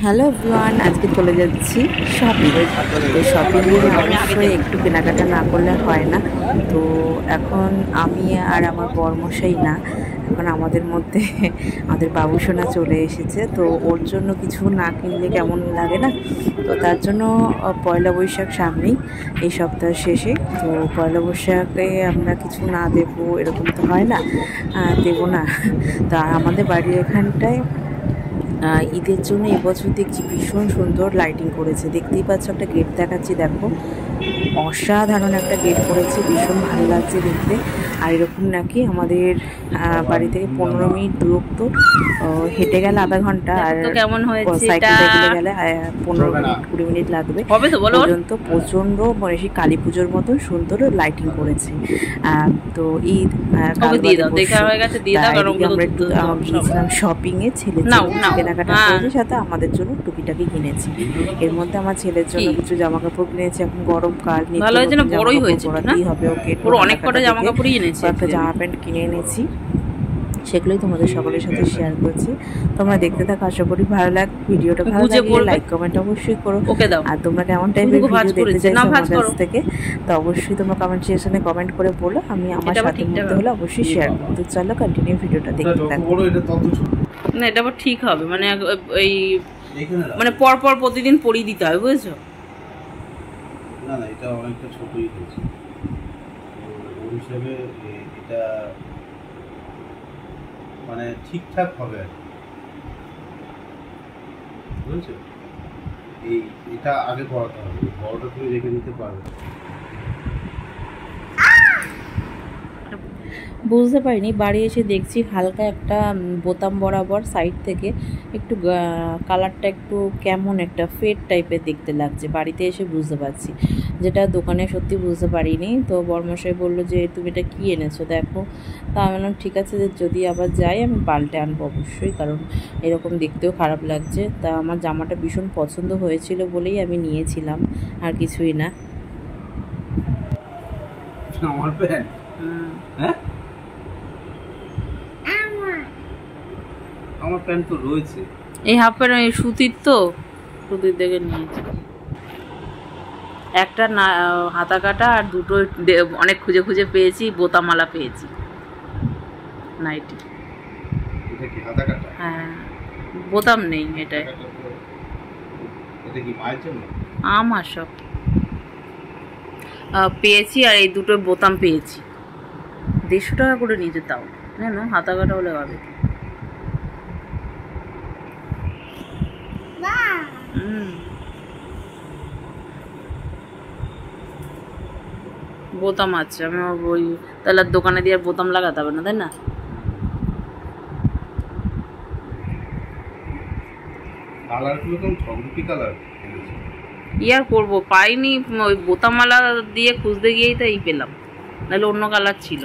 Hello everyone, আজকে চলে যাচ্ছি শপিং। তো শপিংয়ে অবশ্যই একটু কেনাকাটা না করলে হয় না। তো এখন আমি আর আমার বরমশাই না, এখন আমাদের মধ্যে আমাদের বাবুসোনা চলে এসেছে। তো ওর জন্য কিছু না কিনলে কেমন লাগে না। তো তার জন্য পয়লা বৈশাখ সামনেই, এই সপ্তাহ শেষে। তো পয়লা বৈশাখে আমরা কিছু না দেবো এরকম তো হয় না, দেবো না। তো আমাদের বাড়ির এখানটায় ঈদের জন্য এবছর দেখছি ভীষণ সুন্দর লাইটিং করেছে। দেখতেই পাচ্ছ, একটা গেট দেখাচ্ছি, দেখো অসাধারণ একটা গেট করেছে, ভীষণ ভালো লাগছে দেখতে। আর এরকম নাকি আমাদের বাড়ি থেকে 15 মিনিট দূরত্ব, হেঁটে গেলে আধা ঘন্টা, আর সাইকেলে গেলে 15 মিনিট 20 মিনিট লাগবে পর্যন্ত। প্রচণ্ড মানে সেই কালী পুজোর মতন সুন্দর লাইটিং করেছে। তো ঈদ আমরা একটু গিয়েছিলাম শপিংয়ে, ছেলের জন্য কেনাকাটা করেছি, সাথে আমাদের জন্য টুকিটাকি কিনেছি। এর মধ্যে আমার ছেলের জন্য কিছু জামা কাপড় কিনেছি, এখন গরমকাল পরাতেই হবে ওকে, একটা জামা প্যান্ট কিনে এনেছি, সেগুলোই তোমাদের সকলের সাথে শেয়ার করছি। তোমরা দেখতে থাকো, আশা করি ভালো লাগবে। ভিডিওটা ভালো লাগলে লাইক কমেন্ট অবশ্যই করো। আর তোমরা কেমন টাইপের ভিডিও দেখতে চাইছো আমার কাছ থেকে, তো অবশ্যই তোমরা কমেন্ট সেকশনে কমেন্ট করে বলো, আমি আমার সাথে মধ্যে হলে অবশ্যই শেয়ার করব। তো চলো কন্টিনিউ ভিডিওটা দেখতে থাকো। না, এটা আবার ঠিক হবে, মানে এই মানে পরপর প্রতিদিন পরিয়ে দিতে হবে, বুঝেছো? না না, এটা অনেকটা ছোটই হয়েছে ওই হিসেবে, এটা মানে ঠিকঠাক হবে আর কি, বুঝেছো? এটা আগে পড়াতে হবে, বড়টা তুমি রেখে দিতে পারবে। বুঝতে পারিনি, বাড়ি এসে দেখছি হালকা একটা বোতাম বরাবর সাইড থেকে একটু কালারটা একটু কেমন একটা ফেড টাইপের দেখতে লাগছে। বাড়িতে এসে বুঝতে পারছি, যেটা দোকানে সত্যি বুঝতে পারিনি। তো বরমশাই বললো যে তুমি এটা কী এনেছো দেখো। তা আমি বললাম ঠিক আছে, যে যদি আবার যাই আমি পাল্টে আনবো অবশ্যই, কারণ এরকম দেখতেও খারাপ লাগছে। তা আমার জামাটা ভীষণ পছন্দ হয়েছিল বলেই আমি নিয়েছিলাম, আর কিছুই না। আমার প্যান্ট, হ্যাঁ আমার প্যান্ট তো রয়েছে, এই হাফ প্যান্ট এই সুতির, তো সুতির দেখে নিয়েছি। একটা না হাতা কাটা, আর দুটো অনেক খুঁজে খুঁজে পেয়েছি, বোতামালা পেয়েছি নাইটি। এটা কি হাতা কাটা? হ্যাঁ, বোতাম নেই এটায়। এটা কি মায়ের জন্য? আমার সব পেয়েছি, আর এই দুটো বোতাম পেয়েছি। 150 টাকা করে নিয়েছে, তাও জানো হাতা কাটা হলে হবে। বোতাম আছে, আমি ওই তাহলে দোকানে দিয়ে আর বোতাম লাগাতে হবে না, তাই না? কালারগুলো তো ঝকঝকি কালার। আর করবো, পাইনি, ওই বোতামালা দিয়ে খুঁজতে গিয়েই তো এই পেলাম, নাহলে অন্য কালার ছিল।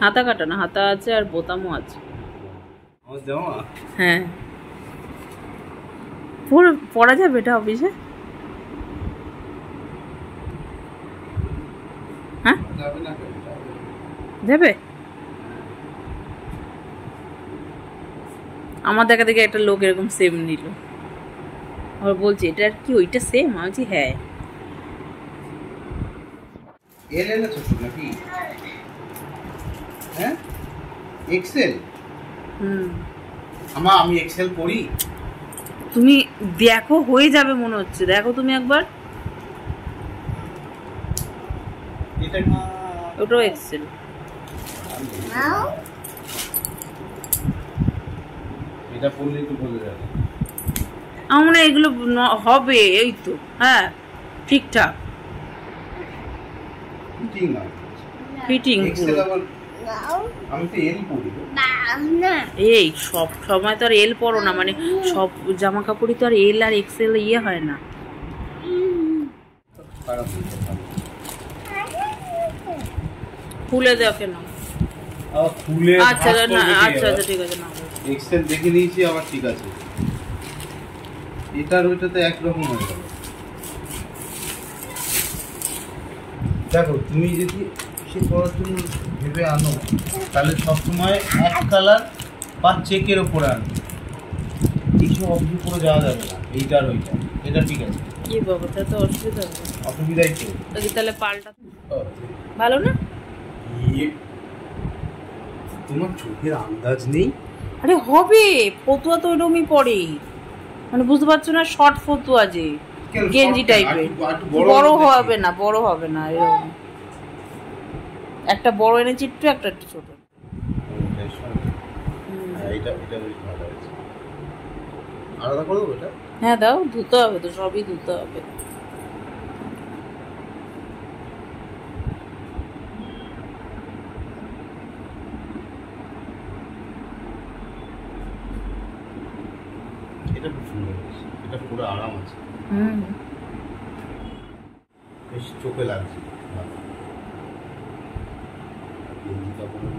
হাতা কাটা না, হাতা আছে আর বোতামও আছে। হ্যাঁ, পরা যাবে এটা অফিসে? হ্যাঁ যাবে। আমার দেখা দেখে একটা লোক এরকম সেম নিল, আর বলছে এটা আর কি ওইটা সেম? আমি বলছি হ্যাঁ। এল এনেছো নাকি? হ্যাঁ, এক্সেল। আমি এক্সেল পড়ি। তুমি দেখো, হয়ে যাবে মনে হচ্ছে, দেখো তুমি একবার। এটা কি? ওটাও এক্সেল। এটা পড়লেই তো বলে যাবে। আমার মনে হয় এগুলো হবে, এই তো। হ্যাঁ, ঠিকঠাক ফিটিং। আমি তো এল পড়ি। এই সব সময় তো আর এল পরো না, মানে সব জামা কাপড়ই তো আর এল আর এক্সেল ইয়ে হয় না। খুলে দাও কেন? খুলে আচ্ছা আচ্ছা ঠিক আছে, না এক্সেল দেখে নিয়েছি, আবার ঠিক আছে। এটার ওইটাতে একরকম হয়ে গেল। দেখো তুমি যদি সে করার জন্য ভেবে আনো তাহলে সবসময় এক কালার বা চেকের ওপরে আনো, এইসব অফিসে করে যাওয়া যাবে না। এইটার ওইটা এটা ঠিক আছে, কি বাবা, তা তো অসুবিধা হবে। অসুবিধাই তো। তাহলে পাল্টা ভালো না? তোমার চোখের আন্দাজ নেই? আরে হবে, ফতুয়া তো ওইরকমই পড়ে, মানে বুঝতে পারছো না, শর্ট ফতুয়া যে গেঞ্জি টাইপের। বড় হবে না, বড় হবে না, এরকম একটা বড় এনেছি একটু, একটা একটু ছোট। এটা এটা বেশ ভালো আছে। আলাদা করে দেবো এটা? হ্যাঁ দাও, ধুতে হবে তো, সবই ধুতে হবে। এটা খুব সুন্দর হয়েছে, এটা পুরো আরাম আছে, বেশ চোখে লাগছে। গেঞ্জি কাপড়ের